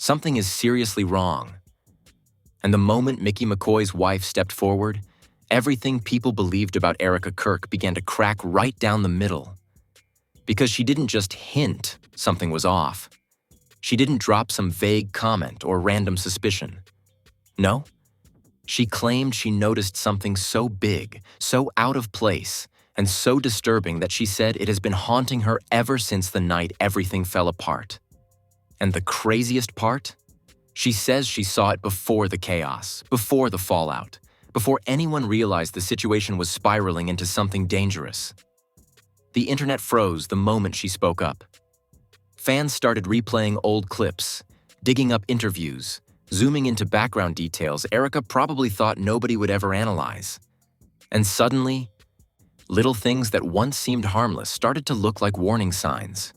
Something is seriously wrong. And the moment Micky McCoy's wife stepped forward, everything people believed about Erika Kirk began to crack right down the middle. Because she didn't just hint something was off. She didn't drop some vague comment or random suspicion. No, she claimed she noticed something so big, so out of place, and so disturbing that she said it has been haunting her ever since the night everything fell apart. And the craziest part? She says she saw it before the chaos, before the fallout, before anyone realized the situation was spiraling into something dangerous. The internet froze the moment she spoke up. Fans started replaying old clips, digging up interviews, zooming into background details Erika probably thought nobody would ever analyze. And suddenly, little things that once seemed harmless started to look like warning signs.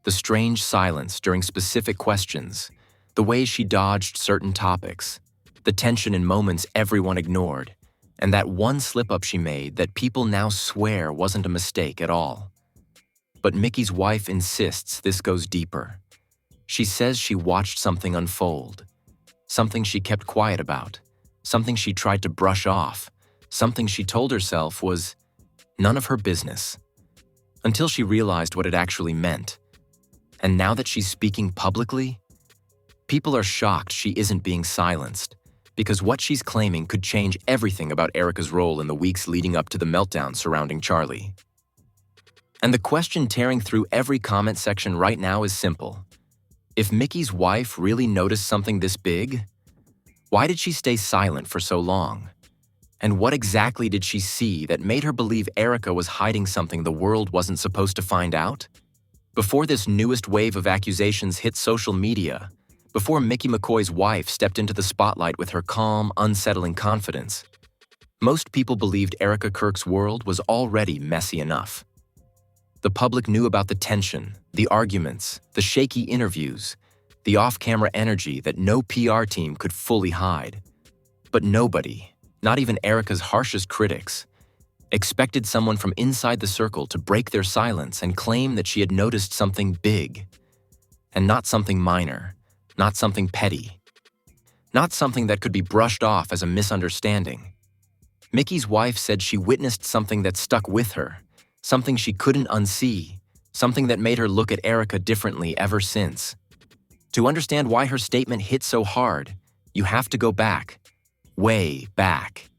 The strange silence during specific questions, the way she dodged certain topics, the tension in moments everyone ignored, and that one slip-up she made that people now swear wasn't a mistake at all. But Micky's wife insists this goes deeper. She says she watched something unfold, something she kept quiet about, something she tried to brush off, something she told herself was none of her business, until she realized what it actually meant. And now that she's speaking publicly, people are shocked she isn't being silenced, because what she's claiming could change everything about Erika's role in the weeks leading up to the meltdown surrounding Charlie. And the question tearing through every comment section right now is simple. If Micky's wife really noticed something this big, why did she stay silent for so long? And what exactly did she see that made her believe Erika was hiding something the world wasn't supposed to find out? Before this newest wave of accusations hit social media, before Micky McCoy's wife stepped into the spotlight with her calm, unsettling confidence, most people believed Erika Kirk's world was already messy enough. The public knew about the tension, the arguments, the shaky interviews, the off-camera energy that no PR team could fully hide. But nobody, not even Erika's harshest critics, expected someone from inside the circle to break their silence and claim that she had noticed something big. And not something minor, not something petty, not something that could be brushed off as a misunderstanding. Micky's wife said she witnessed something that stuck with her, something she couldn't unsee, something that made her look at Erika differently ever since. To understand why her statement hit so hard, you have to go back, way back,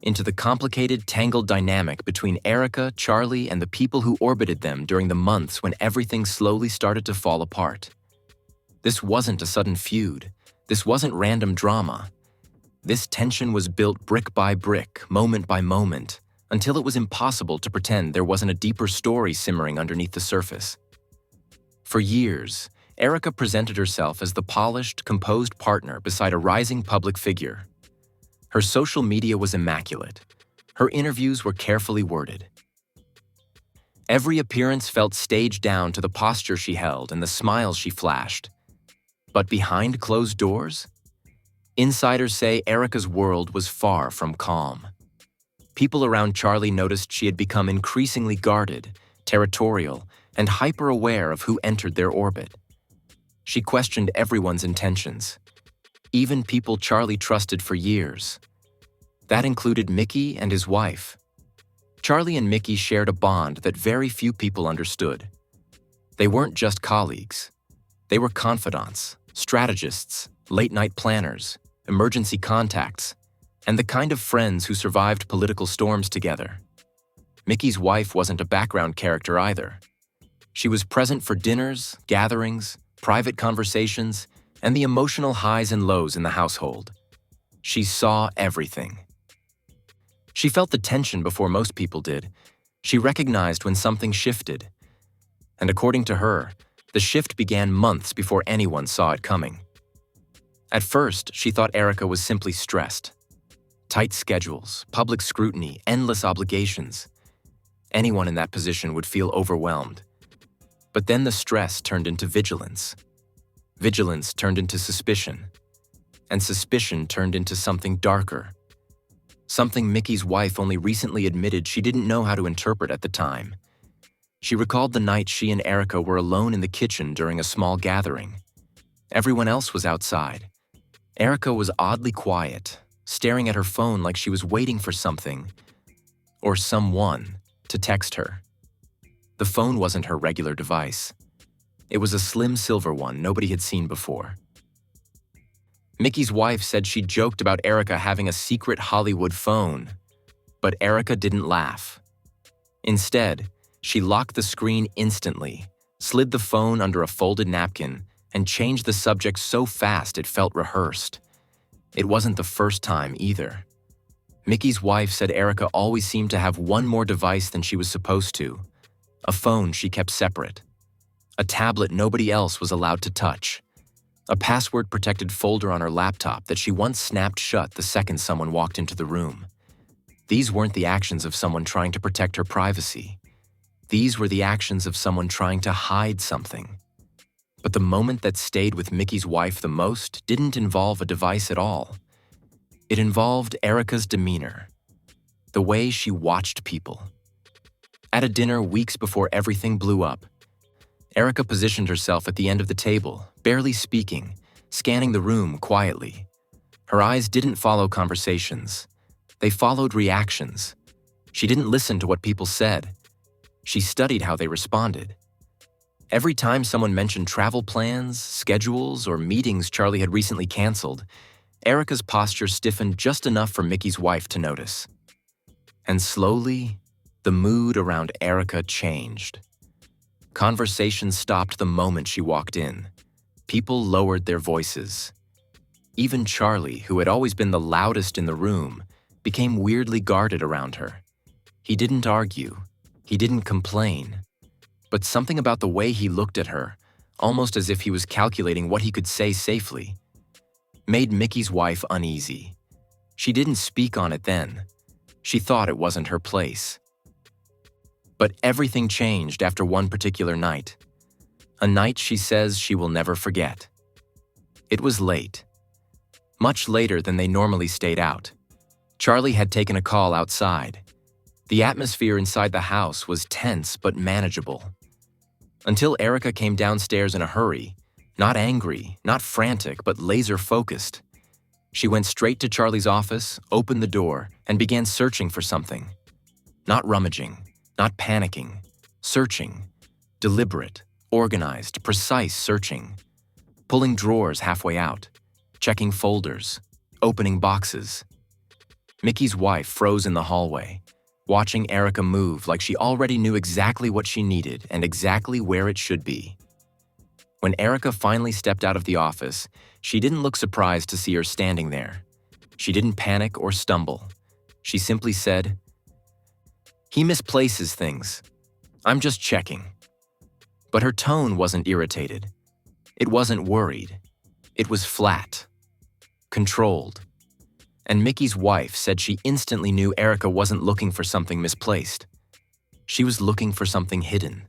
into the complicated, tangled dynamic between Erika, Charlie, and the people who orbited them during the months when everything slowly started to fall apart. This wasn't a sudden feud. This wasn't random drama. This tension was built brick by brick, moment by moment, until it was impossible to pretend there wasn't a deeper story simmering underneath the surface. For years, Erika presented herself as the polished, composed partner beside a rising public figure. Her social media was immaculate. Her interviews were carefully worded. Every appearance felt staged down to the posture she held and the smiles she flashed. But behind closed doors, insiders say Erika's world was far from calm. People around Charlie noticed she had become increasingly guarded, territorial, and hyper-aware of who entered their orbit. She questioned everyone's intentions, even people Charlie trusted for years. That included Micky and his wife. Charlie and Micky shared a bond that very few people understood. They weren't just colleagues. They were confidants, strategists, late-night planners, emergency contacts, and the kind of friends who survived political storms together. Micky's wife wasn't a background character either. She was present for dinners, gatherings, private conversations, and the emotional highs and lows in the household. She saw everything. She felt the tension before most people did. She recognized when something shifted. And according to her, the shift began months before anyone saw it coming. At first, she thought Erika was simply stressed. Tight schedules, public scrutiny, endless obligations. Anyone in that position would feel overwhelmed. But then the stress turned into vigilance. Vigilance turned into suspicion. And suspicion turned into something darker. Something Micky's wife only recently admitted she didn't know how to interpret at the time. She recalled the night she and Erika were alone in the kitchen during a small gathering. Everyone else was outside. Erika was oddly quiet, staring at her phone like she was waiting for something, or someone, to text her. The phone wasn't her regular device. It was a slim silver one nobody had seen before. Micky's wife said she joked about Erika having a secret Hollywood phone, but Erika didn't laugh. Instead, she locked the screen instantly, slid the phone under a folded napkin, and changed the subject so fast it felt rehearsed. It wasn't the first time either. Micky's wife said Erika always seemed to have one more device than she was supposed to, a phone she kept separate, a tablet nobody else was allowed to touch, a password-protected folder on her laptop that she once snapped shut the second someone walked into the room. These weren't the actions of someone trying to protect her privacy. These were the actions of someone trying to hide something. But the moment that stayed with Micky's wife the most didn't involve a device at all. It involved Erika's demeanor, the way she watched people. At a dinner weeks before everything blew up, Erika positioned herself at the end of the table, barely speaking, scanning the room quietly. Her eyes didn't follow conversations. They followed reactions. She didn't listen to what people said. She studied how they responded. Every time someone mentioned travel plans, schedules, or meetings Charlie had recently canceled, Erika's posture stiffened just enough for Micky's wife to notice. And slowly, the mood around Erika changed. Conversation stopped the moment she walked in. People lowered their voices. Even Charlie, who had always been the loudest in the room, became weirdly guarded around her. He didn't argue. He didn't complain. But something about the way he looked at her, almost as if he was calculating what he could say safely, made Micky's wife uneasy. She didn't speak on it then. She thought it wasn't her place. But everything changed after one particular night. A night she says she will never forget. It was late. Much later than they normally stayed out. Charlie had taken a call outside. The atmosphere inside the house was tense but manageable. Until Erika came downstairs in a hurry, not angry, not frantic, but laser-focused. She went straight to Charlie's office, opened the door, and began searching for something. Not rummaging, not panicking, searching. Deliberate, organized, precise searching. Pulling drawers halfway out, checking folders, opening boxes. Micky's wife froze in the hallway, watching Erika move like she already knew exactly what she needed and exactly where it should be. When Erika finally stepped out of the office, she didn't look surprised to see her standing there. She didn't panic or stumble. She simply said, "He misplaces things. I'm just checking." But her tone wasn't irritated. It wasn't worried. It was flat, controlled. And Micky's wife said she instantly knew Erika wasn't looking for something misplaced. She was looking for something hidden.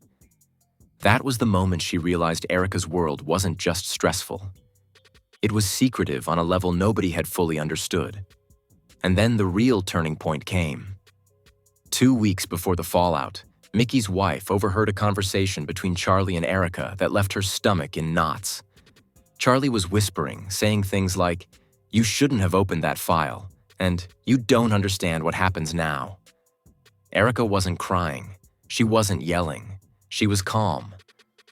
That was the moment she realized Erika's world wasn't just stressful. It was secretive on a level nobody had fully understood. And then the real turning point came. 2 weeks before the fallout, Micky's wife overheard a conversation between Charlie and Erika that left her stomach in knots. Charlie was whispering, saying things like, "You shouldn't have opened that file," and "You don't understand what happens now." Erika wasn't crying. She wasn't yelling. She was calm.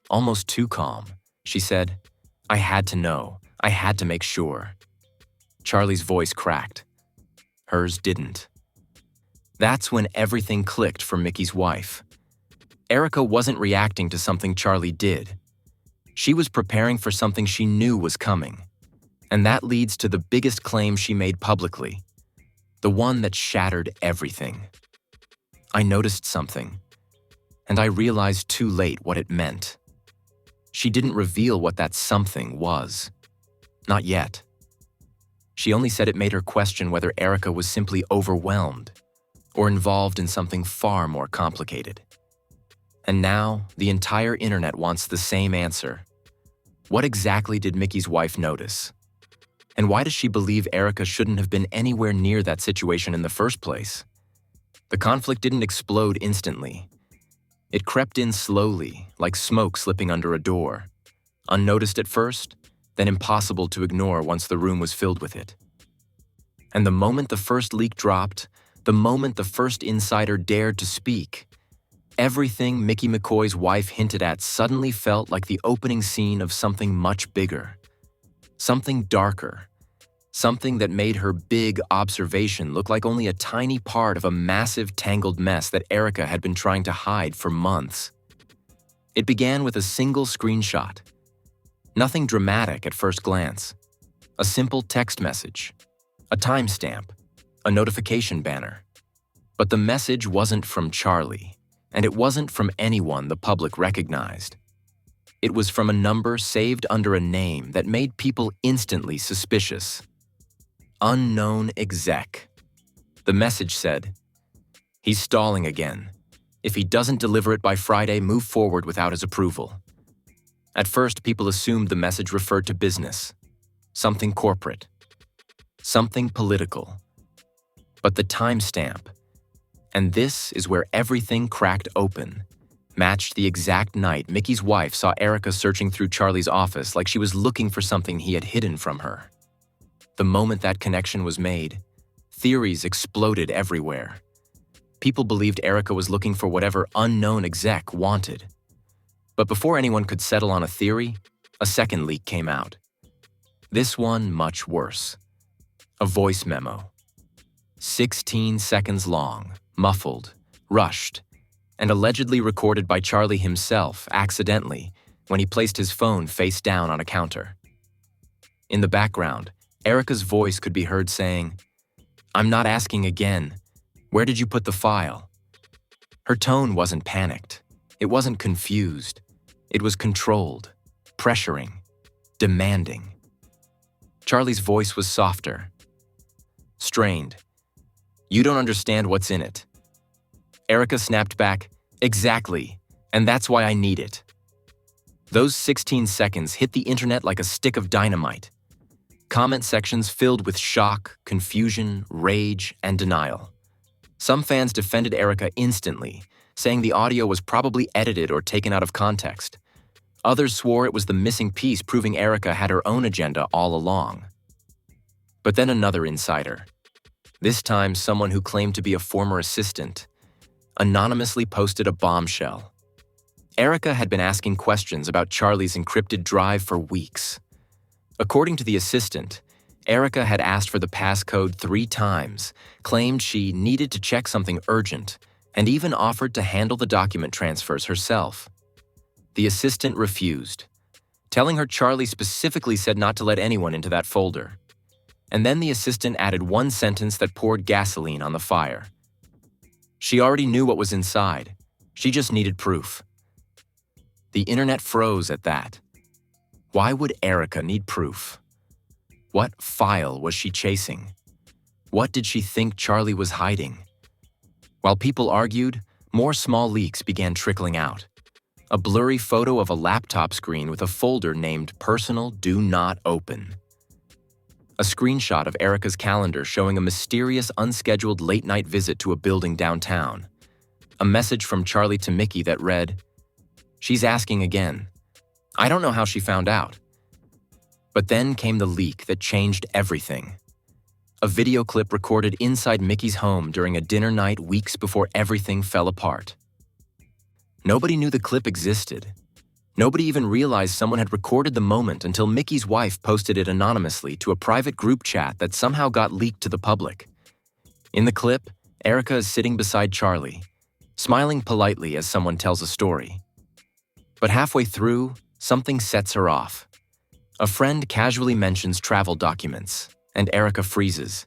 Almost too calm. She said, "I had to know. I had to make sure." Charlie's voice cracked. Hers didn't. That's when everything clicked for Micky's wife. Erika wasn't reacting to something Charlie did. She was preparing for something she knew was coming. And that leads to the biggest claim she made publicly, the one that shattered everything. "I noticed something, and I realized too late what it meant." She didn't reveal what that something was. Not yet. She only said it made her question whether Erika was simply overwhelmed or involved in something far more complicated. And now, the entire internet wants the same answer. What exactly did Micky's wife notice? And why does she believe Erika shouldn't have been anywhere near that situation in the first place? The conflict didn't explode instantly. It crept in slowly, like smoke slipping under a door. Unnoticed at first, then impossible to ignore once the room was filled with it. And the moment the first leak dropped, the moment the first insider dared to speak, everything Micky McCoy's wife hinted at suddenly felt like the opening scene of something much bigger, something darker, something that made her big observation look like only a tiny part of a massive tangled mess that Erika had been trying to hide for months. It began with a single screenshot. Nothing dramatic at first glance. A simple text message, a timestamp, a notification banner. But the message wasn't from Charlie, and it wasn't from anyone the public recognized. It was from a number saved under a name that made people instantly suspicious. Unknown exec. The message said, "He's stalling again. If he doesn't deliver it by Friday, move forward without his approval." At first, people assumed the message referred to business, something corporate, something political. But the timestamp, and this is where everything cracked open, matched the exact night Micky's wife saw Erika searching through Charlie's office like she was looking for something he had hidden from her. The moment that connection was made, theories exploded everywhere. People believed Erika was looking for whatever unknown exec wanted. But before anyone could settle on a theory, a second leak came out. This one much worse. A voice memo. 16 seconds long, muffled, rushed, and allegedly recorded by Charlie himself accidentally when he placed his phone face down on a counter. In the background, Erika's voice could be heard saying, "I'm not asking again. Where did you put the file?" Her tone wasn't panicked. It wasn't confused. It was controlled, pressuring, demanding. Charlie's voice was softer, strained. "You don't understand what's in it." Erika snapped back, "Exactly, and that's why I need it." Those 16 seconds hit the internet like a stick of dynamite. Comment sections filled with shock, confusion, rage, and denial. Some fans defended Erika instantly, saying the audio was probably edited or taken out of context. Others swore it was the missing piece proving Erika had her own agenda all along. But then another insider, this time someone who claimed to be a former assistant, anonymously posted a bombshell. Erika had been asking questions about Charlie's encrypted drive for weeks. According to the assistant, Erika had asked for the passcode 3 times, claimed she needed to check something urgent, and even offered to handle the document transfers herself. The assistant refused, telling her Charlie specifically said not to let anyone into that folder. And then the assistant added one sentence that poured gasoline on the fire. She already knew what was inside. She just needed proof. The internet froze at that. Why would Erika need proof? What file was she chasing? What did she think Charlie was hiding? While people argued, more small leaks began trickling out. A blurry photo of a laptop screen with a folder named Personal Do Not Open. A screenshot of Erika's calendar showing a mysterious unscheduled late-night visit to a building downtown. A message from Charlie to Micky that read, "She's asking again. I don't know how she found out." But then came the leak that changed everything. A video clip recorded inside Micky's home during a dinner night weeks before everything fell apart. Nobody knew the clip existed. Nobody even realized someone had recorded the moment until Micky's wife posted it anonymously to a private group chat that somehow got leaked to the public. In the clip, Erika is sitting beside Charlie, smiling politely as someone tells a story. But halfway through, something sets her off. A friend casually mentions travel documents, and Erika freezes.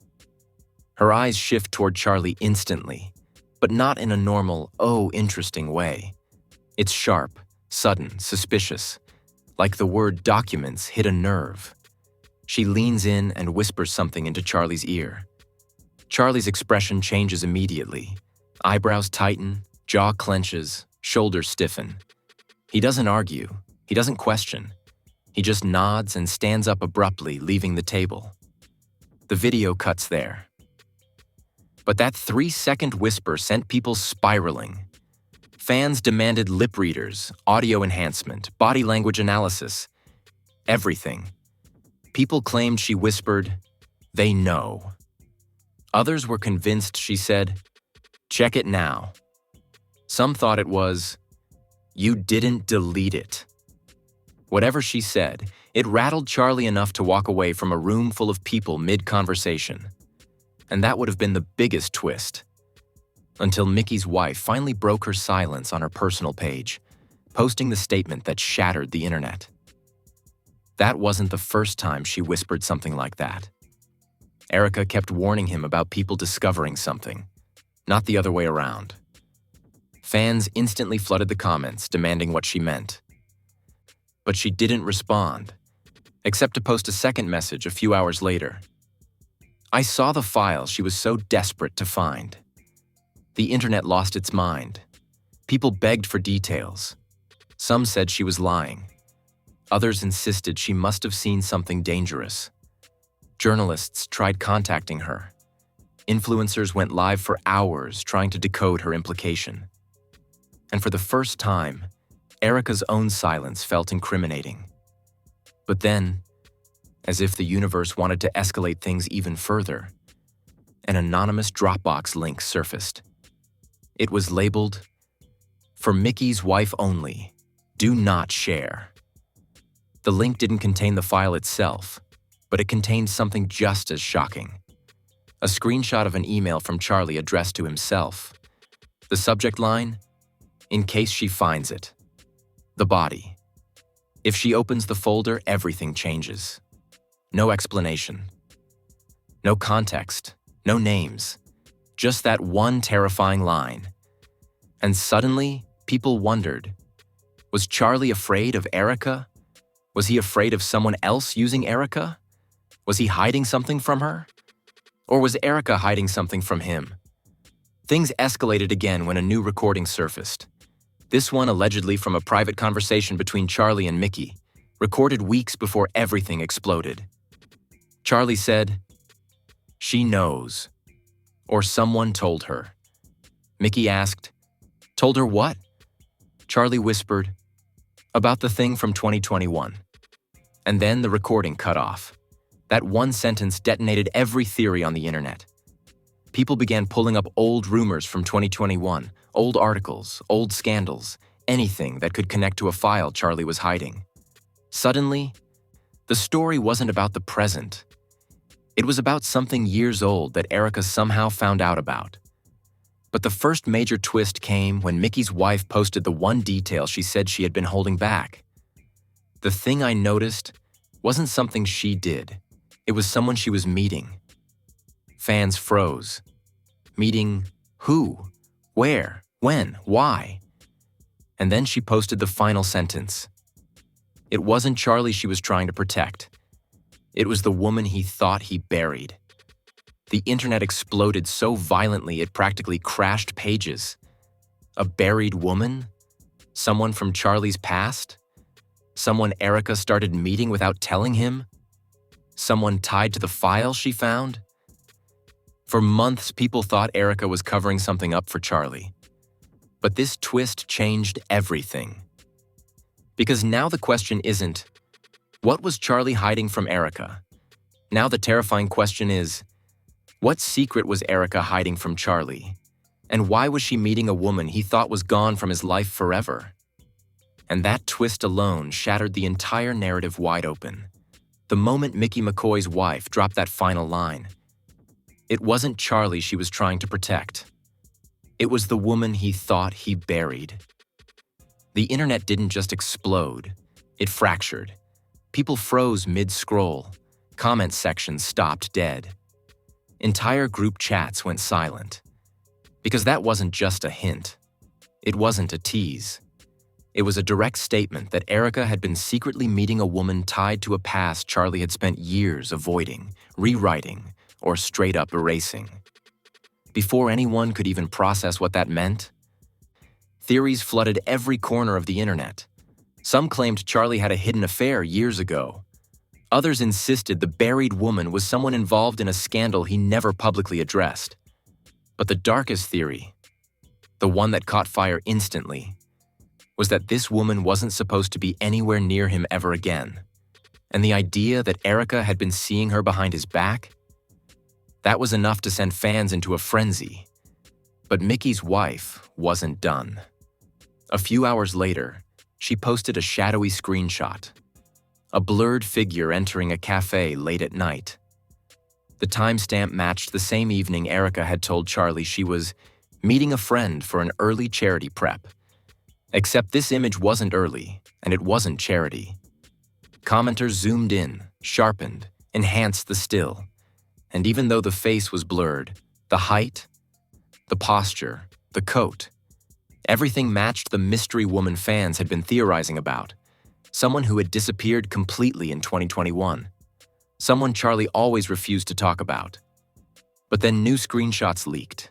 Her eyes shift toward Charlie instantly, but not in a normal, "oh, interesting" way. It's sharp, sudden, suspicious, like the word documents hit a nerve. She leans in and whispers something into Charlie's ear. Charlie's expression changes immediately. Eyebrows tighten, jaw clenches, shoulders stiffen. He doesn't argue. He doesn't question. He just nods and stands up abruptly, leaving the table. The video cuts there. But that 3-second whisper sent people spiraling. Fans demanded lip readers, audio enhancement, body language analysis. Everything. People claimed she whispered, "They know." Others were convinced she said, "Check it now." Some thought it was, "You didn't delete it." Whatever she said, it rattled Charlie enough to walk away from a room full of people mid-conversation. And that would have been the biggest twist. Until Micky's wife finally broke her silence on her personal page, posting the statement that shattered the internet. That wasn't the first time she whispered something like that. Erika kept warning him about people discovering something, not the other way around. Fans instantly flooded the comments, demanding what she meant. But she didn't respond, except to post a second message a few hours later. "I saw the file she was so desperate to find." The internet lost its mind. People begged for details. Some said she was lying. Others insisted she must have seen something dangerous. Journalists tried contacting her. Influencers went live for hours trying to decode her implication. And for the first time, Erika's own silence felt incriminating. But then, as if the universe wanted to escalate things even further, an anonymous Dropbox link surfaced. It was labeled, "For Micky's wife only. Do not share." The link didn't contain the file itself, but it contained something just as shocking. A screenshot of an email from Charlie addressed to himself. The subject line, "In case she finds it." The body. If she opens the folder, everything changes. No explanation. No context. No names. Just that one terrifying line. And suddenly, people wondered, was Charlie afraid of Erika? Was he afraid of someone else using Erika? Was he hiding something from her? Or was Erika hiding something from him? Things escalated again when a new recording surfaced. This one allegedly from a private conversation between Charlie and Micky, recorded weeks before everything exploded. Charlie said, "She knows." Or someone told her. Micky asked, "Told her what?" Charlie whispered, "About the thing from 2021. And then the recording cut off. That one sentence detonated every theory on the internet. People began pulling up old rumors from 2021, old articles, old scandals, anything that could connect to a file Charlie was hiding. Suddenly, the story wasn't about the present. It was about something years old that Erika somehow found out about. But the first major twist came when Micky's wife posted the one detail she said she had been holding back. "The thing I noticed wasn't something she did. It was someone she was meeting." Fans froze. Meeting who? Where? When? Why? And then she posted the final sentence. It wasn't Charlie she was trying to protect. It was the woman he thought he buried. The internet exploded so violently it practically crashed pages. A buried woman? Someone from Charlie's past? Someone Erika started meeting without telling him? Someone tied to the file she found? For months, people thought Erika was covering something up for Charlie. But this twist changed everything. Because now the question isn't, what was Charlie hiding from Erika? Now the terrifying question is, what secret was Erika hiding from Charlie? And why was she meeting a woman he thought was gone from his life forever? And that twist alone shattered the entire narrative wide open. The moment Micky McCoy's wife dropped that final line, it wasn't Charlie she was trying to protect. It was the woman he thought he buried. The internet didn't just explode, it fractured. People froze mid-scroll. Comment sections stopped dead. Entire group chats went silent. Because that wasn't just a hint. It wasn't a tease. It was a direct statement that Erika had been secretly meeting a woman tied to a past Charlie had spent years avoiding, rewriting, or straight up erasing. Before anyone could even process what that meant, theories flooded every corner of the internet. Some claimed Charlie had a hidden affair years ago. Others insisted the buried woman was someone involved in a scandal he never publicly addressed. But the darkest theory, the one that caught fire instantly, was that this woman wasn't supposed to be anywhere near him ever again. And the idea that Erika had been seeing her behind his back? That was enough to send fans into a frenzy. But Micky's wife wasn't done. A few hours later, she posted a shadowy screenshot. A blurred figure entering a cafe late at night. The timestamp matched the same evening Erika had told Charlie she was meeting a friend for an early charity prep. Except this image wasn't early, and it wasn't charity. Commenters zoomed in, sharpened, enhanced the still. And even though the face was blurred, the height, the posture, the coat, everything matched the mystery woman fans had been theorizing about. Someone who had disappeared completely in 2021. Someone Charlie always refused to talk about. But then new screenshots leaked.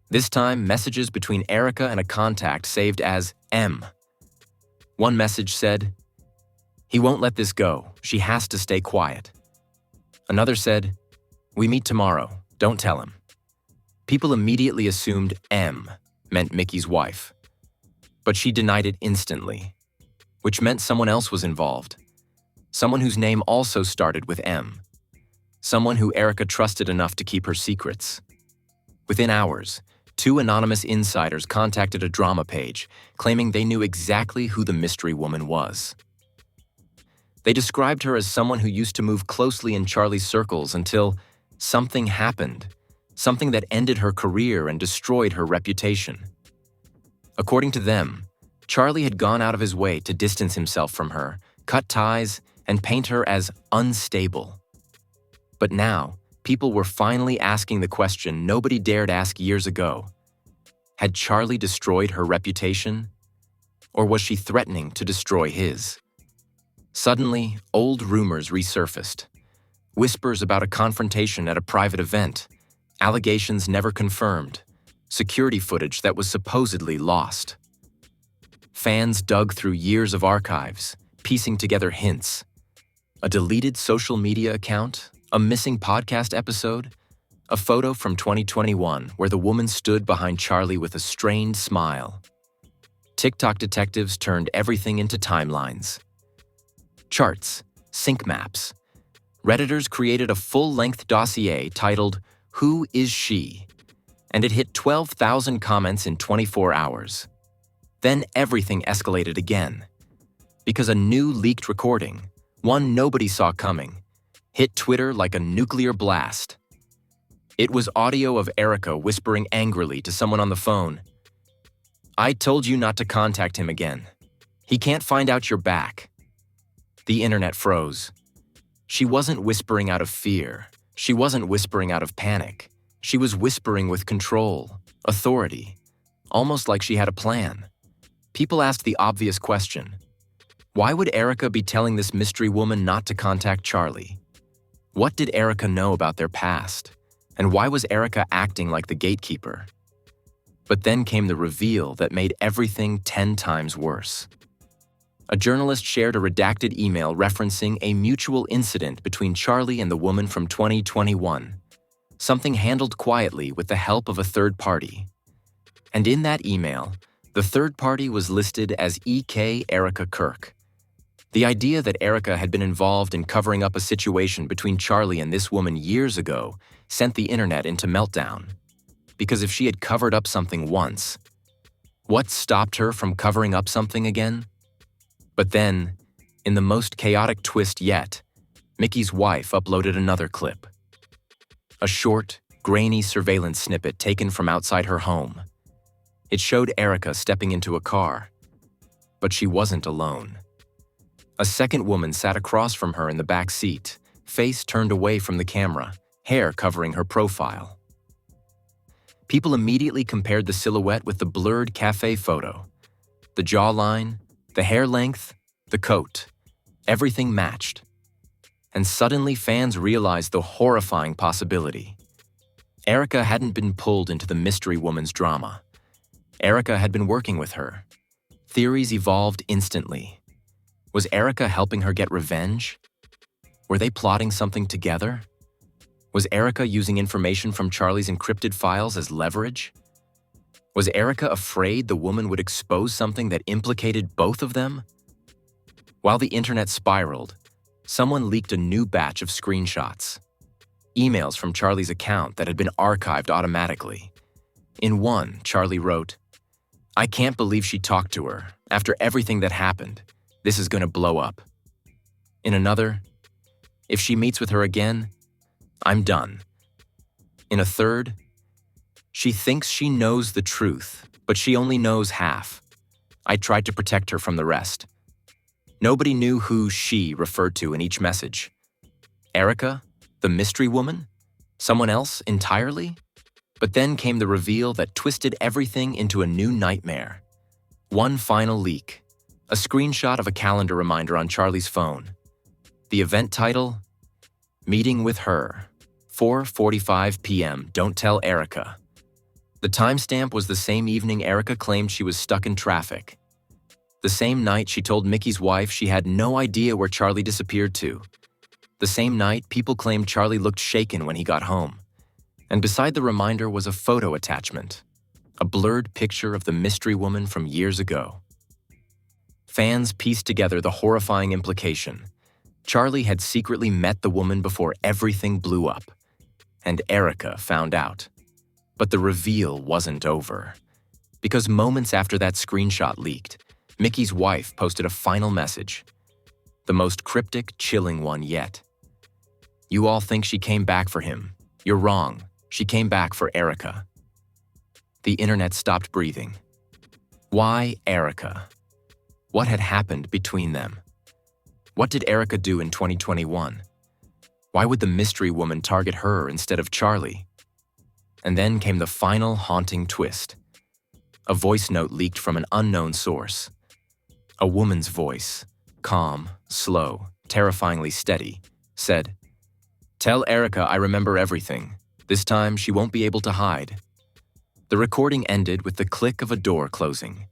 This time, messages between Erika and a contact saved as M. One message said, "He won't let this go. She has to stay quiet." Another said, "We meet tomorrow. Don't tell him." People immediately assumed M meant Micky's wife. But she denied it instantly, which meant someone else was involved. Someone whose name also started with M. Someone who Erika trusted enough to keep her secrets. Within hours, 2 anonymous insiders contacted a drama page, claiming they knew exactly who the mystery woman was. They described her as someone who used to move closely in Charlie's circles until something happened, something that ended her career and destroyed her reputation. According to them, Charlie had gone out of his way to distance himself from her, cut ties, and paint her as unstable. But now, people were finally asking the question nobody dared ask years ago. Had Charlie destroyed her reputation? Or was she threatening to destroy his? Suddenly, old rumors resurfaced. Whispers about a confrontation at a private event, allegations never confirmed, security footage that was supposedly lost. Fans dug through years of archives, piecing together hints. A deleted social media account, a missing podcast episode, a photo from 2021 where the woman stood behind Charlie with a strained smile. TikTok detectives turned everything into timelines. Charts, sync maps. Redditors created a full-length dossier titled, "Who is She?" And it hit 12,000 comments in 24 hours. Then everything escalated again. Because a new leaked recording, one nobody saw coming, hit Twitter like a nuclear blast. It was audio of Erika whispering angrily to someone on the phone, "I told you not to contact him again. He can't find out you're back." The internet froze. She wasn't whispering out of fear. She wasn't whispering out of panic. She was whispering with control, authority, almost like she had a plan. People asked the obvious question. Why would Erika be telling this mystery woman not to contact Charlie? What did Erika know about their past? And why was Erika acting like the gatekeeper? But then came the reveal that made everything 10 times worse. A journalist shared a redacted email referencing a mutual incident between Charlie and the woman from 2021, something handled quietly with the help of a third party. And in that email, the third party was listed as Erika Kirk. The idea that Erika had been involved in covering up a situation between Charlie and this woman years ago sent the internet into meltdown. Because if she had covered up something once, what stopped her from covering up something again? But then, in the most chaotic twist yet, Micky's wife uploaded another clip. A short, grainy surveillance snippet taken from outside her home. It showed Erika stepping into a car. But she wasn't alone. A second woman sat across from her in the back seat, face turned away from the camera, hair covering her profile. People immediately compared the silhouette with the blurred cafe photo. The jawline, the hair length, the coat, everything matched. And suddenly fans realized the horrifying possibility. Erika hadn't been pulled into the mystery woman's drama. Erika had been working with her. Theories evolved instantly. Was Erika helping her get revenge? Were they plotting something together? Was Erika using information from Charlie's encrypted files as leverage? Was Erika afraid the woman would expose something that implicated both of them? While the internet spiraled, someone leaked a new batch of screenshots. Emails from Charlie's account that had been archived automatically. In one, Charlie wrote, "I can't believe she talked to her. After everything that happened, this is going to blow up." In another, "If she meets with her again, I'm done." In a third, "She thinks she knows the truth, but she only knows half. I tried to protect her from the rest." Nobody knew who she referred to in each message. Erika? The mystery woman? Someone else entirely? But then came the reveal that twisted everything into a new nightmare. One final leak. A screenshot of a calendar reminder on Charlie's phone. The event title? Meeting with her. 4:45 p.m. Don't tell Erika. The timestamp was the same evening Erika claimed she was stuck in traffic. The same night she told Mickey's wife she had no idea where Charlie disappeared to. The same night people claimed Charlie looked shaken when he got home. And beside the reminder was a photo attachment, a blurred picture of the mystery woman from years ago. Fans pieced together the horrifying implication. Charlie had secretly met the woman before everything blew up, and Erika found out. But the reveal wasn't over. Because moments after that screenshot leaked, Mickey's wife posted a final message. The most cryptic, chilling one yet. "You all think she came back for him. You're wrong. She came back for Erika." The internet stopped breathing. Why Erika? What had happened between them? What did Erika do in 2021? Why would the mystery woman target her instead of Charlie? And then came the final haunting twist. A voice note leaked from an unknown source. A woman's voice, calm, slow, terrifyingly steady, said, "Tell Erika I remember everything. This time she won't be able to hide." The recording ended with the click of a door closing.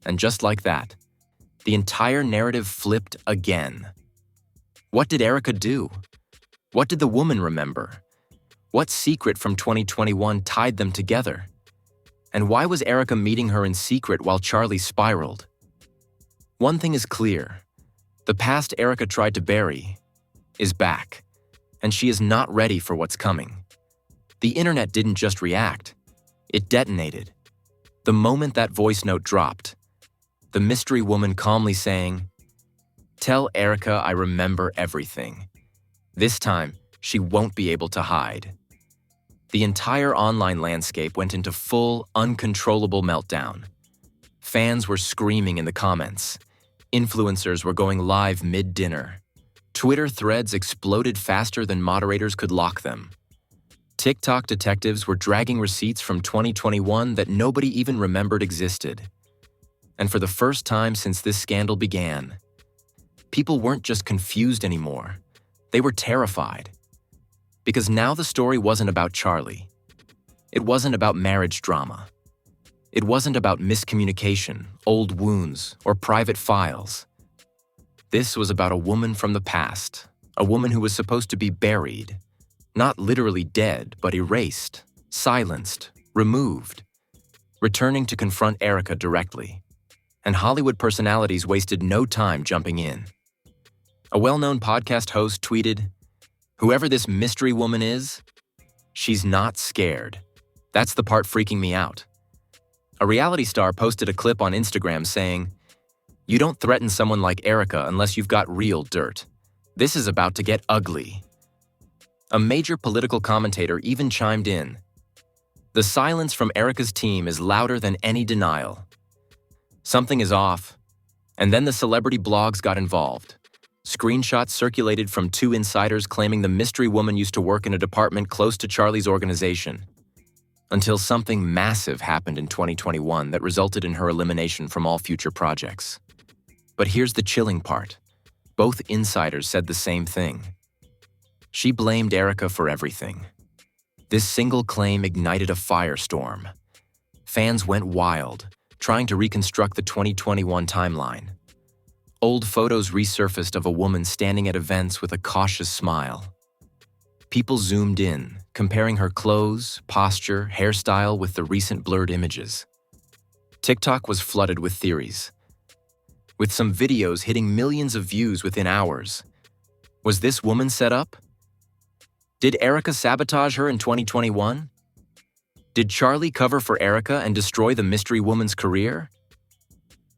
And just like that, the entire narrative flipped again. What did Erika do? What did the woman remember? What secret from 2021 tied them together? And why was Erika meeting her in secret while Charlie spiraled? One thing is clear. The past Erika tried to bury is back, and she is not ready for what's coming. The internet didn't just react. It detonated. The moment that voice note dropped, the mystery woman calmly saying, "Tell Erika I remember everything. This time, she won't be able to hide." The entire online landscape went into full, uncontrollable meltdown. Fans were screaming in the comments. Influencers were going live mid-dinner. Twitter threads exploded faster than moderators could lock them. TikTok detectives were dragging receipts from 2021 that nobody even remembered existed. And for the first time since this scandal began, people weren't just confused anymore. They were terrified. Because now the story wasn't about Charlie. It wasn't about marriage drama. It wasn't about miscommunication, old wounds, or private files. This was about a woman from the past, a woman who was supposed to be buried, not literally dead, but erased, silenced, removed, returning to confront Erika directly. And Hollywood personalities wasted no time jumping in. A well-known podcast host tweeted, "Whoever this mystery woman is, she's not scared. That's the part freaking me out." A reality star posted a clip on Instagram saying, "You don't threaten someone like Erika unless you've got real dirt. This is about to get ugly." A major political commentator even chimed in. "The silence from Erika's team is louder than any denial. Something is off." And then the celebrity blogs got involved. Screenshots circulated from two insiders claiming the mystery woman used to work in a department close to Charlie's organization. Until something massive happened in 2021 that resulted in her elimination from all future projects. But here's the chilling part. Both insiders said the same thing. She blamed Erika for everything. This single claim ignited a firestorm. Fans went wild, trying to reconstruct the 2021 timeline. Old photos resurfaced of a woman standing at events with a cautious smile. People zoomed in, comparing her clothes, posture, hairstyle with the recent blurred images. TikTok was flooded with theories, with some videos hitting millions of views within hours. Was this woman set up? Did Erika sabotage her in 2021? Did Charlie cover for Erika and destroy the mystery woman's career?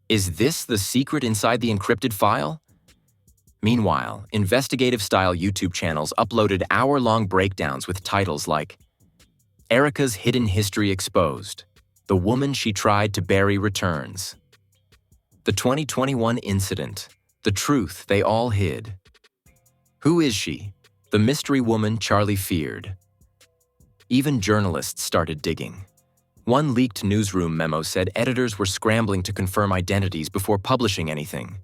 Is this the secret inside the encrypted file? Meanwhile, investigative-style YouTube channels uploaded hour-long breakdowns with titles like Erika's Hidden History Exposed, The Woman She Tried to Bury Returns, The 2021 Incident, The Truth They All Hid. Who is she? The mystery woman Charlie feared. Even journalists started digging. One leaked newsroom memo said editors were scrambling to confirm identities before publishing anything,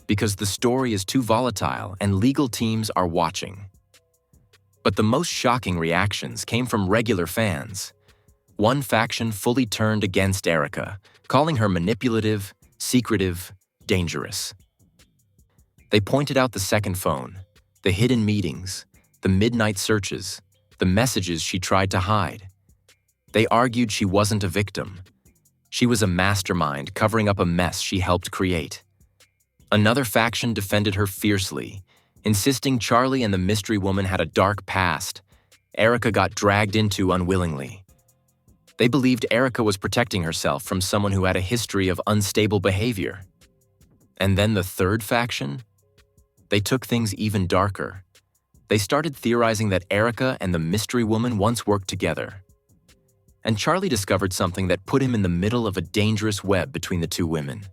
because the story is too volatile and legal teams are watching. But the most shocking reactions came from regular fans. One faction fully turned against Erika, calling her manipulative, secretive, dangerous. They pointed out the second phone, the hidden meetings, the midnight searches, the messages she tried to hide. They argued she wasn't a victim. She was a mastermind covering up a mess she helped create. Another faction defended her fiercely, insisting Charlie and the mystery woman had a dark past Erika got dragged into unwillingly. They believed Erika was protecting herself from someone who had a history of unstable behavior. And then the third faction? They took things even darker. They started theorizing that Erika and the mystery woman once worked together. And Charlie discovered something that put him in the middle of a dangerous web between the two women.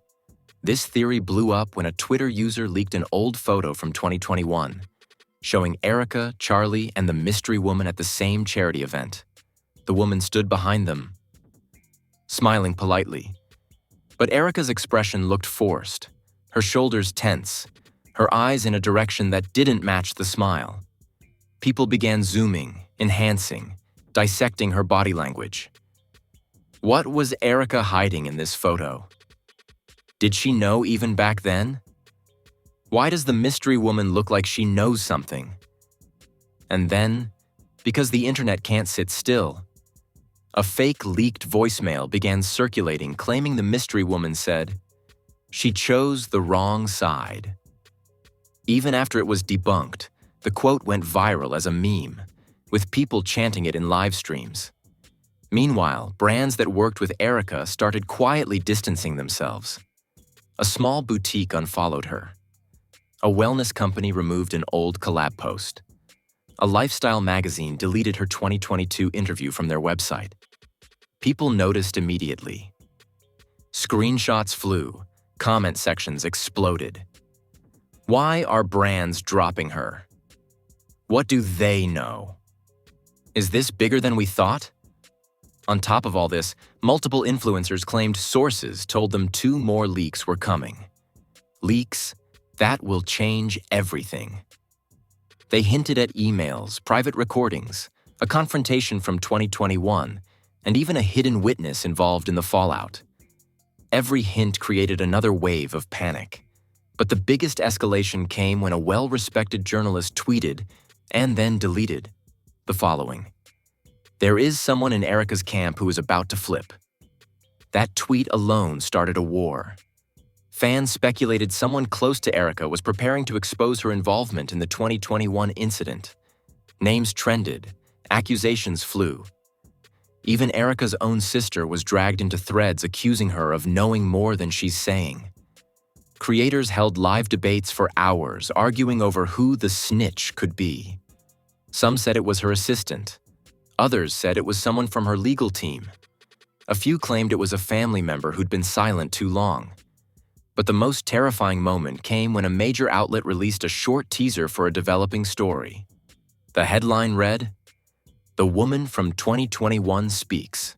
This theory blew up when a Twitter user leaked an old photo from 2021, showing Erika, Charlie, and the mystery woman at the same charity event. The woman stood behind them, smiling politely. But Erika's expression looked forced, her shoulders tense, her eyes in a direction that didn't match the smile. People began zooming, enhancing, dissecting her body language. What was Erika hiding in this photo? Did she know even back then? Why does the mystery woman look like she knows something? And then, because the internet can't sit still, a fake leaked voicemail began circulating claiming the mystery woman said, "She chose the wrong side." Even after it was debunked, the quote went viral as a meme, with people chanting it in live streams. Meanwhile, brands that worked with Erika started quietly distancing themselves. A small boutique unfollowed her. A wellness company removed an old collab post. A lifestyle magazine deleted her 2022 interview from their website. People noticed immediately. Screenshots flew, comment sections exploded. Why are brands dropping her? What do they know? Is this bigger than we thought? On top of all this, multiple influencers claimed sources told them 2 more leaks were coming. Leaks that will change everything. They hinted at emails, private recordings, a confrontation from 2021, and even a hidden witness involved in the fallout. Every hint created another wave of panic. But the biggest escalation came when a well-respected journalist tweeted, and then deleted, the following: "There is someone in Erika's camp who is about to flip." That tweet alone started a war. Fans speculated someone close to Erika was preparing to expose her involvement in the 2021 incident. Names trended, accusations flew. Even Erika's own sister was dragged into threads accusing her of knowing more than she's saying. Creators held live debates for hours, arguing over who the snitch could be. Some said it was her assistant. Others said it was someone from her legal team. A few claimed it was a family member who'd been silent too long. But the most terrifying moment came when a major outlet released a short teaser for a developing story. The headline read, "The Woman from 2021 Speaks."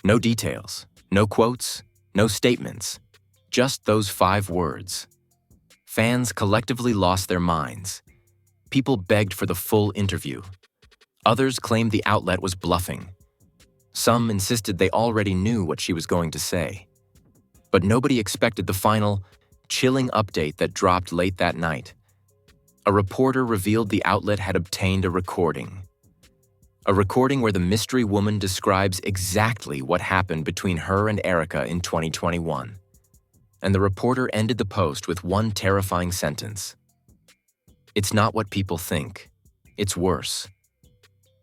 No details, no quotes, no statements, just those 5 words. Fans collectively lost their minds. People begged for the full interview. Others claimed the outlet was bluffing. Some insisted they already knew what she was going to say. But nobody expected the final, chilling update that dropped late that night. A reporter revealed the outlet had obtained a recording. A recording where the mystery woman describes exactly what happened between her and Erika in 2021. And the reporter ended the post with one terrifying sentence. It's not what people think. It's worse.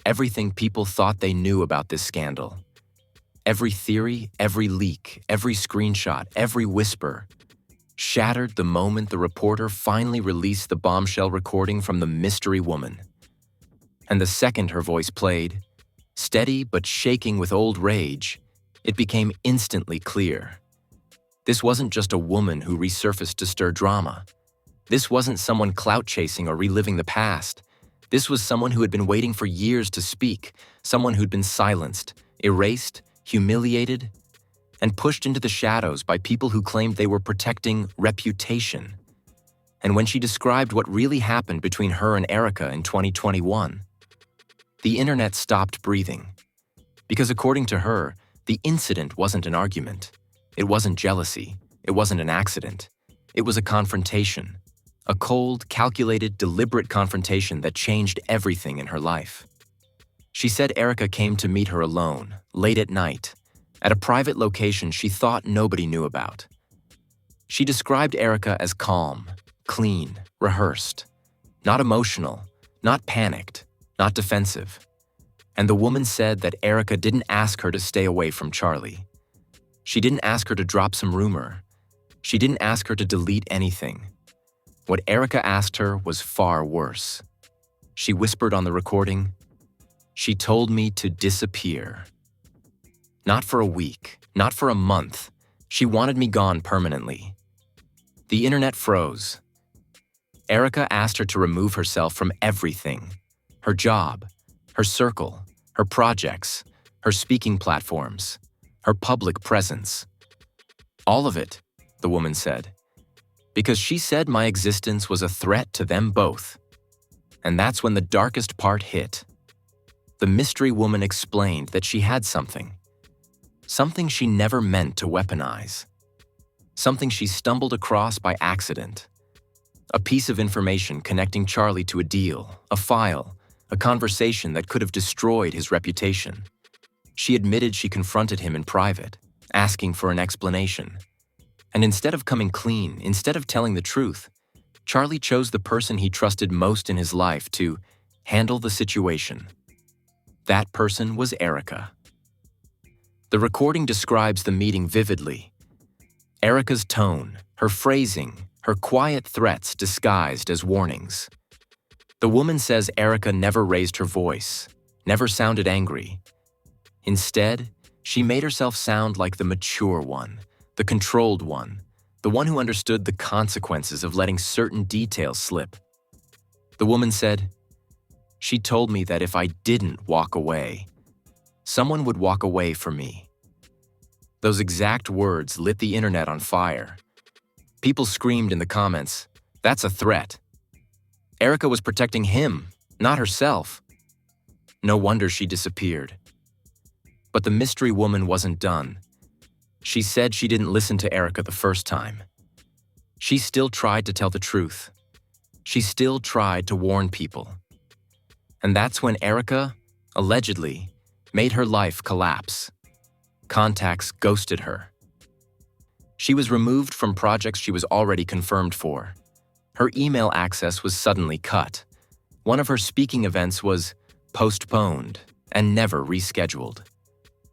Everything people thought they knew about this scandal. Every theory, every leak, every screenshot, every whisper shattered the moment the reporter finally released the bombshell recording from the mystery woman. And the second her voice played, steady but shaking with old rage, it became instantly clear. This wasn't just a woman who resurfaced to stir drama. This wasn't someone clout-chasing or reliving the past. This was someone who had been waiting for years to speak, someone who'd been silenced, erased, humiliated, and pushed into the shadows by people who claimed they were protecting reputation. And when she described what really happened between her and Erika in 2021, the internet stopped breathing. Because according to her, the incident wasn't an argument. It wasn't jealousy. It wasn't an accident. It was a confrontation. A cold, calculated, deliberate confrontation that changed everything in her life. She said Erika came to meet her alone, late at night, at a private location she thought nobody knew about. She described Erika as calm, clean, rehearsed, not emotional, not panicked, not defensive. And the woman said that Erika didn't ask her to stay away from Charlie. She didn't ask her to drop some rumor. She didn't ask her to delete anything. What Erika asked her was far worse. She whispered on the recording, "She told me to disappear. Not for a week, not for a month. She wanted me gone permanently." The internet froze. Erika asked her to remove herself from everything. Her job, her circle, her projects, her speaking platforms, her public presence. All of it, the woman said. Because she said my existence was a threat to them both. And that's when the darkest part hit. The mystery woman explained that she had something. Something she never meant to weaponize. Something she stumbled across by accident. A piece of information connecting Charlie to a deal, a file, a conversation that could have destroyed his reputation. She admitted she confronted him in private, asking for an explanation. And instead of coming clean, instead of telling the truth, Charlie chose the person he trusted most in his life to handle the situation. That person was Erika. The recording describes the meeting vividly. Erika's tone, her phrasing, her quiet threats disguised as warnings. The woman says Erika never raised her voice, never sounded angry. Instead, she made herself sound like the mature one, the controlled one, the one who understood the consequences of letting certain details slip. The woman said, "She told me that if I didn't walk away, someone would walk away for me." Those exact words lit the internet on fire. People screamed in the comments, "That's a threat." Erika was protecting him, not herself. No wonder she disappeared. But the mystery woman wasn't done. She said she didn't listen to Erika the first time. She still tried to tell the truth. She still tried to warn people. And that's when Erika, allegedly, made her life collapse. Contacts ghosted her. She was removed from projects she was already confirmed for. Her email access was suddenly cut. One of her speaking events was postponed and never rescheduled.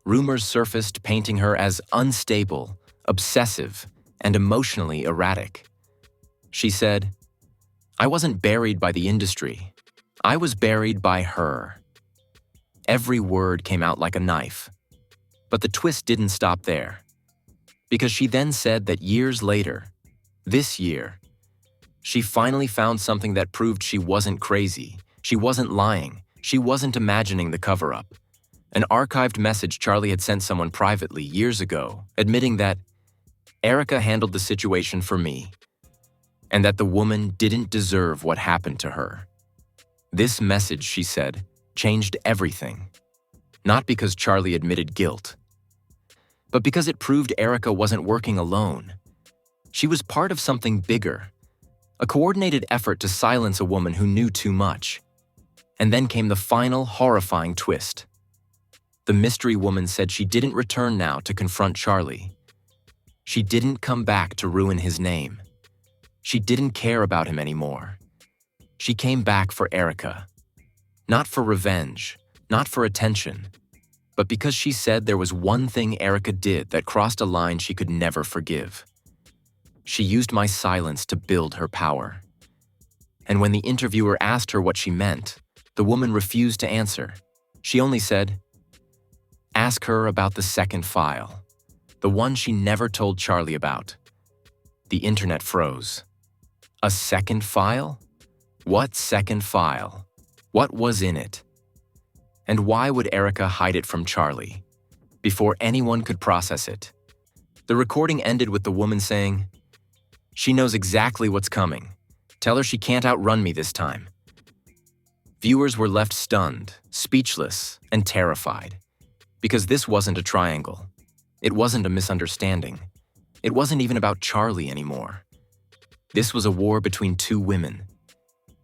Rumors surfaced painting her as unstable, obsessive, and emotionally erratic. She said, "I wasn't buried by the industry. I was buried by her." Every word came out like a knife. But the twist didn't stop there. Because she then said that years later, this year, she finally found something that proved she wasn't crazy, she wasn't lying, she wasn't imagining the cover-up. An archived message Charlie had sent someone privately years ago, admitting that Erika handled the situation for me, and that the woman didn't deserve what happened to her. This message, she said, changed everything. Not because Charlie admitted guilt, but because it proved Erika wasn't working alone. She was part of something bigger, a coordinated effort to silence a woman who knew too much. And then came the final, horrifying twist. The mystery woman said she didn't return now to confront Charlie. She didn't come back to ruin his name. She didn't care about him anymore. She came back for Erika. Not for revenge, not for attention, but because she said there was one thing Erika did that crossed a line she could never forgive. She used my silence to build her power. And when the interviewer asked her what she meant, the woman refused to answer. She only said, "Ask her about the second file, the one she never told Charlie about." The internet froze. A second file? What second file? What was in it? And why would Erika hide it from Charlie? Before anyone could process it. The recording ended with the woman saying, "She knows exactly what's coming. Tell her she can't outrun me this time." Viewers were left stunned, speechless, and terrified. Because this wasn't a triangle. It wasn't a misunderstanding. It wasn't even about Charlie anymore. This was a war between two women.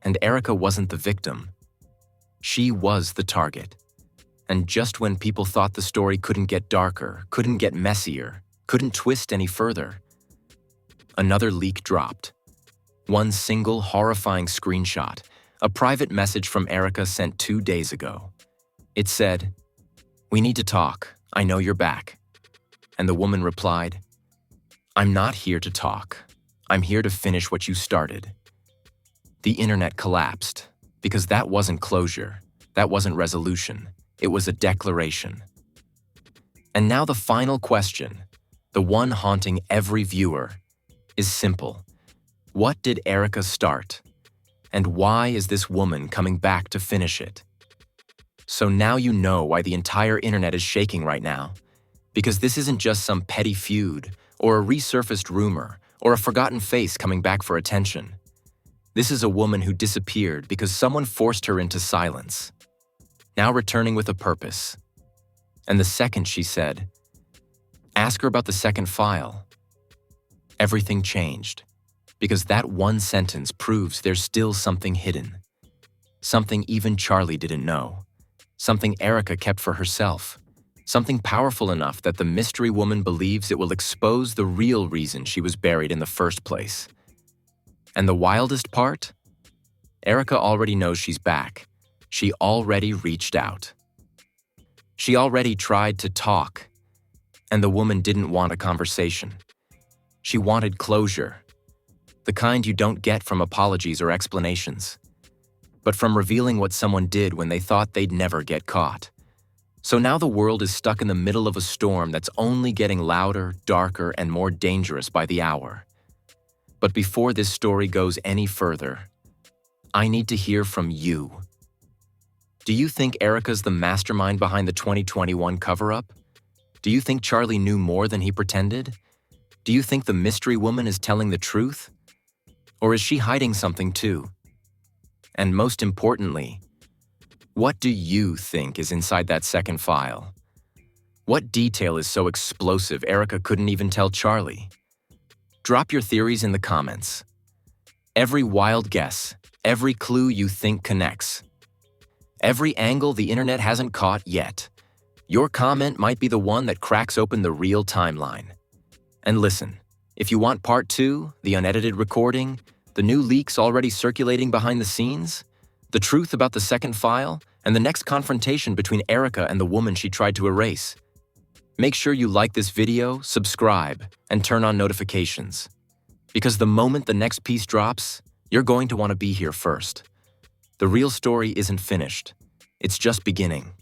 And Erika wasn't the victim. She was the target. And just when people thought the story couldn't get darker, couldn't get messier, couldn't twist any further, another leak dropped. One single horrifying screenshot, a private message from Erika sent 2 days ago. It said, "We need to talk. I know you're back." And the woman replied, "I'm not here to talk. I'm here to finish what you started." The internet collapsed, because that wasn't closure, that wasn't resolution, it was a declaration. And now the final question, the one haunting every viewer, is simple. What did Erika start? And why is this woman coming back to finish it? So now you know why the entire internet is shaking right now. Because this isn't just some petty feud, or a resurfaced rumor, or a forgotten face coming back for attention. This is a woman who disappeared because someone forced her into silence, now returning with a purpose. And the second she said, "Ask her about the second file," everything changed, because that one sentence proves there's still something hidden. Something even Charlie didn't know. Something Erika kept for herself. Something powerful enough that the mystery woman believes it will expose the real reason she was buried in the first place. And the wildest part? Erika already knows she's back. She already reached out. She already tried to talk. And the woman didn't want a conversation. She wanted closure. The kind you don't get from apologies or explanations, but from revealing what someone did when they thought they'd never get caught. So now the world is stuck in the middle of a storm that's only getting louder, darker, and more dangerous by the hour. But before this story goes any further, I need to hear from you. Do you think Erika's the mastermind behind the 2021 cover-up? Do you think Charlie knew more than he pretended? Do you think the mystery woman is telling the truth? Or is she hiding something too? And most importantly, what do you think is inside that second file? What detail is so explosive Erika couldn't even tell Charlie? Drop your theories in the comments. Every wild guess, every clue you think connects, every angle the internet hasn't caught yet. Your comment might be the one that cracks open the real timeline. And listen, if you want part 2, the unedited recording, the new leaks already circulating behind the scenes, the truth about the second file, and the next confrontation between Erika and the woman she tried to erase, make sure you like this video, subscribe, and turn on notifications. Because the moment the next piece drops, you're going to want to be here first. The real story isn't finished. It's just beginning.